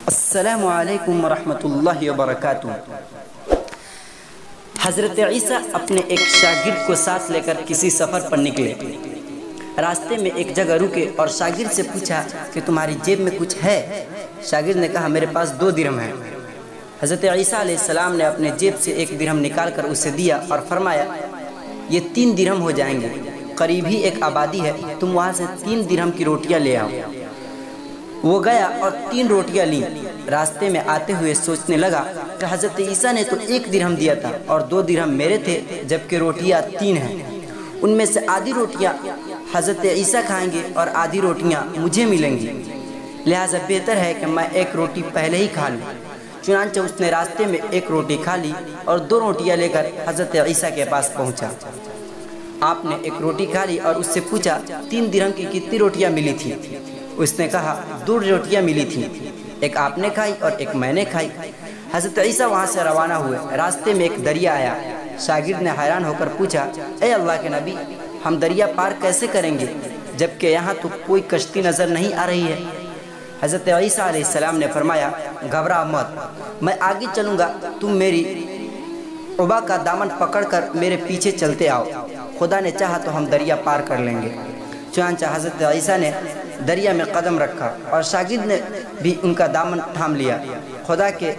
السلام علیکم ورحمۃ اللہ وبرکاتہ۔ حضرت عیسیٰ اپنے ایک شاگرد کو ساتھ لے کر کسی سفر پر نکلے۔ راستے میں ایک جگہ رکے اور شاگرد سے پوچھا کہ تمہاری جیب میں کچھ ہے؟ شاگرد نے کہا میرے پاس 2 درہم ہیں۔ حضرت عیسیٰ علیہ السلام نے اپنے جیب سے 1 درہم نکال کر اسے دیا اور فرمایا یہ 3 درہم ہو جائیں گے، قریب ہی ایک آبادی ہے، تم وہاں سے 3 درہم کی روٹیاں لے آؤ۔ وہ گیا اور 3 روٹیاں لیں۔ راستے میں آتے ہوئے سوچنے لگا کہ حضرت عیسیٰ نے تو 1 درہم دیا تھا اور 2 درہم میرے تھے، جبکہ روٹیاں 3 ہیں۔ ان میں سے آدھی روٹیاں حضرت عیسیٰ کھائیں گے اور آدھی روٹیاں مجھے ملیں گی، لہٰذا بہتر ہے کہ میں 1 روٹی پہلے ہی کھا لوں۔ چنانچہ اس نے راستے میں 1 روٹی کھا لی اور 2 روٹیاں لے کر حضرت عیسیٰ کے پاس پہنچا۔ آپ نے 1 روٹی کھا لی اور اس سے پوچھا 3 درہم کی کتنی روٹیاں ملی تھیں؟ اس نے کہا 2 روٹیاں ملی تھیں، 1 آپ نے کھائی اور 1 میں نے کھائی۔ حضرت عیسیٰ وہاں سے روانہ ہوئے۔ راستے میں ایک دریا آیا۔ شاگرد نے حیران ہو کر پوچھا اے اللہ کے نبی، ہم دریا پار کیسے کریں گے جبکہ یہاں تو کوئی کشتی نظر نہیں آ رہی ہے؟ حضرت عیسیٰ علیہ السلام نے فرمایا گھبرا مت، میں آگے چلوں گا، تم میری عبا کا دامن پکڑ کر میرے پیچھے چلتے آؤ، خدا نے چاہا تو ہم دریا پار کر لیں گے۔ چنانچہ حضرت عیسیٰ نے دریا میں قدم رکھا اور شاگرد نے بھی ان کا دامن تھام لیا۔ خدا کے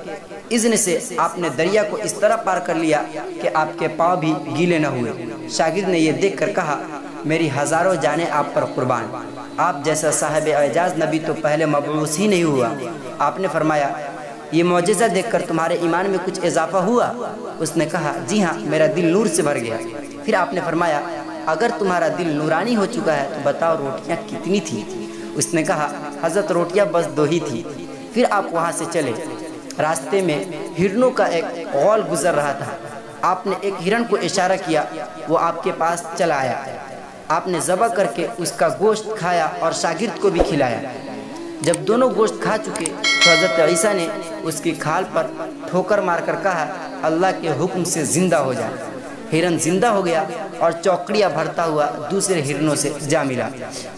اذن سے آپ نے دریا کو اس طرح پار کر لیا کہ آپ کے پاؤں بھی گیلے نہ ہوئے۔ شاگرد نے یہ دیکھ کر کہا میری ہزاروں جانیں آپ پر قربان، آپ جیسا صاحب اعجاز نبی تو پہلے مبعوث ہی نہیں ہوا۔ آپ نے فرمایا یہ معجزہ دیکھ کر تمہارے ایمان میں کچھ اضافہ ہوا؟ اس نے کہا جی ہاں، میرا دل نور سے بھر گیا۔ پھر آپ نے فرمایا اگر تمہارا دل نورانی ہو چکا ہے تو بتاؤ روٹیاں کتنی تھیں؟ اس نے کہا حضرت روٹیاں بس 2 ہی تھیں۔ پھر آپ وہاں سے چلے۔ راستے میں ہرنوں کا ایک غول گزر رہا تھا۔ آپ نے ایک ہرن کو اشارہ کیا، وہ آپ کے پاس چلا آیا۔ آپ نے ذبح کر کے اس کا گوشت کھایا اور شاگرد کو بھی کھلایا۔ جب دونوں گوشت کھا چکے تو حضرت عیسیٰ نے اس کی کھال پر ٹھوکر مار کر کہا اللہ کے حکم سے زندہ ہو جا۔ ہرن زندہ ہو گیا اور چوکڑیاں بھرتا ہوا دوسرے ہرنوں سے جا ملا۔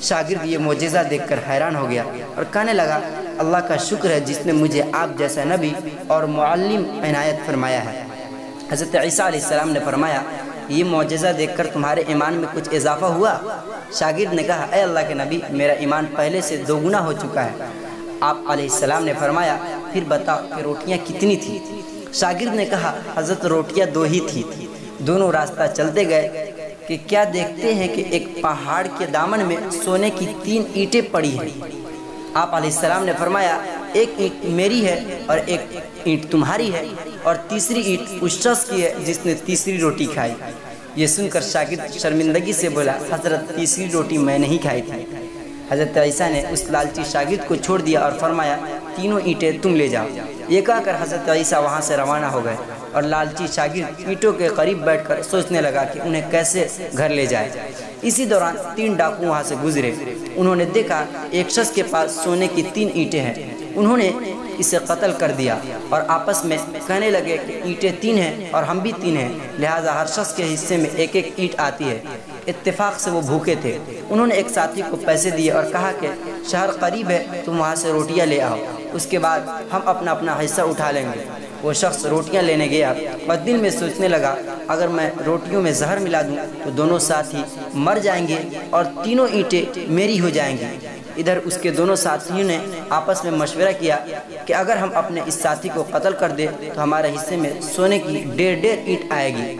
شاگرد یہ معجزہ دیکھ کر حیران ہو گیا اور کہنے لگا اللہ کا شکر ہے جس نے مجھے آپ جیسا نبی اور معلم عنایت فرمایا ہے۔ حضرت عیسیٰ علیہ السلام نے فرمایا یہ معجزہ دیکھ کر تمہارے ایمان میں کچھ اضافہ ہوا؟ شاگرد نے کہا اے اللہ کے نبی، میرا ایمان پہلے سے 2 گنا ہو چکا ہے۔ آپ علیہ السلام نے فرمایا پھر بتاؤ کہ روٹیاں کتنی تھیں؟ شاگرد نے کہا حضرت روٹیاں 2 ہی تھیں۔ دونوں راستہ چلتے گئے کہ کیا دیکھتے ہیں کہ ایک پہاڑ کے دامن میں سونے کی 3 اینٹیں پڑی ہیں۔ آپ علیہ السلام نے فرمایا 1 اینٹ میری ہے اور 1 اینٹ تمہاری ہے اور تیسری اینٹ اس شخص کی ہے جس نے تیسری روٹی کھائی۔ یہ سن کر شاگرد شرمندگی سے بولا حضرت تیسری روٹی میں نہیں کھائی تھی۔ حضرت عیسیٰ نے اس لالچی شاگرد کو چھوڑ دیا اور فرمایا 3 اینٹیں تم لے جاؤ۔ یہ کہا کر حضرت عیسیٰ وہاں سے روانہ ہو گئے اور لالچی شاگرد اینٹوں کے قریب بیٹھ کر سوچنے لگا کہ انہیں کیسے گھر لے جائے۔ اسی دوران 3 ڈاکو وہاں سے گزرے۔ انہوں نے دیکھا ایک شخص کے پاس سونے کی 3 اینٹیں ہیں۔ انہوں نے اسے قتل کر دیا اور آپس میں کہنے لگے کہ اینٹیں 3 ہیں اور ہم بھی 3 ہیں، لہٰذا ہر شخص کے حصے میں 1 اینٹ آتی ہے۔ اتفاق سے وہ بھوکے تھے۔ انہوں نے ایک ساتھی کو پیسے دیے اور کہا کہ شہر قریب ہے، تم وہاں سے روٹیاں لے آؤ، اس کے بعد ہم اپنا اپنا حصہ اٹھا لیں گے۔ وہ شخص روٹیاں لینے گیا اور دل میں سوچنے لگا اگر میں روٹیوں میں زہر ملا دوں تو دونوں ساتھی مر جائیں گے اور 3 اینٹیں میری ہو جائیں گی۔ ادھر اس کے دونوں ساتھیوں نے آپس میں مشورہ کیا کہ اگر ہم اپنے اس ساتھی کو قتل کر دیں تو ہمارے حصے میں سونے کی 1.5 اینٹ آئے گی۔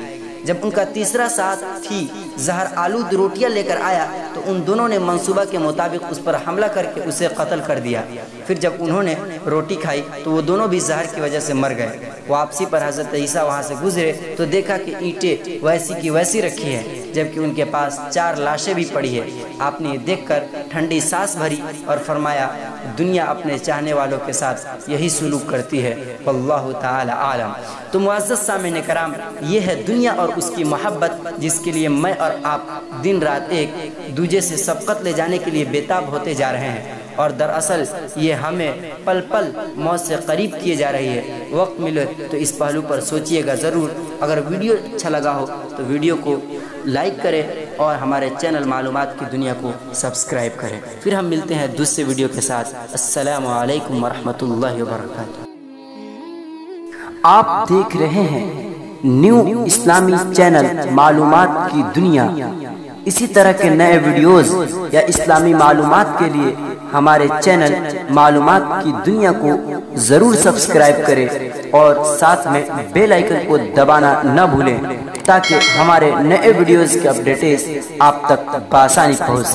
جب ان کا تیسرا ساتھی زہر آلود روٹیاں لے کر آیا تو ان دونوں نے منصوبہ کے مطابق اس پر حملہ کر کے اسے قتل کر دیا۔ پھر جب انہوں نے روٹی کھائی تو وہ دونوں بھی زہر کی وجہ سے مر گئے۔ واپسی پر حضرت عیسیٰ وہاں سے گزرے تو دیکھا کہ اینٹیں ویسی کی ویسی رکھی ہیں جبکہ ان کے پاس 4 لاشیں بھی پڑی ہیں۔ آپ نے یہ دیکھ کر ٹھنڈی سانس بھری اور فرمایا دنیا اپنے چاہنے والوں کے ساتھ یہی سلوک کرتی ہے، واللہ تعالی عالم۔ تو معزز سامعین کرام، یہ ہے دنیا اور اس کی محبت جس کے لیے میں اور آپ دن رات ایک دوسرے سے سبقت لے جانے کے لیے بےتاب ہوتے جا رہے ہیں، اور دراصل یہ ہمیں پل پل موت سے قریب کیے جا رہی ہے۔ وقت ملے تو اس پہلو پر سوچئے گا ضرور۔ اگر ویڈیو اچھا لگا ہو تو ویڈیو کو لائک کریں اور ہمارے چینل معلومات کی دنیا کو سبسکرائب کریں۔ پھر ہم ملتے ہیں دوسرے ویڈیو کے ساتھ۔ السلام علیکم ورحمۃ اللہ وبرکاتہ۔ آپ دیکھ رہے ہیں نیو اسلامی چینل معلومات کی دنیا۔ اسی طرح کے نئے ویڈیوز یا اسلامی معلومات کے لیے ہمارے چینل معلومات کی دنیا کو ضرور سبسکرائب کریں اور ساتھ میں بیل آئیکن کو دبانا نہ بھولیں تاکہ ہمارے نئے ویڈیوز کے اپڈیٹس آپ تک بآسانی پہنچ سکیں۔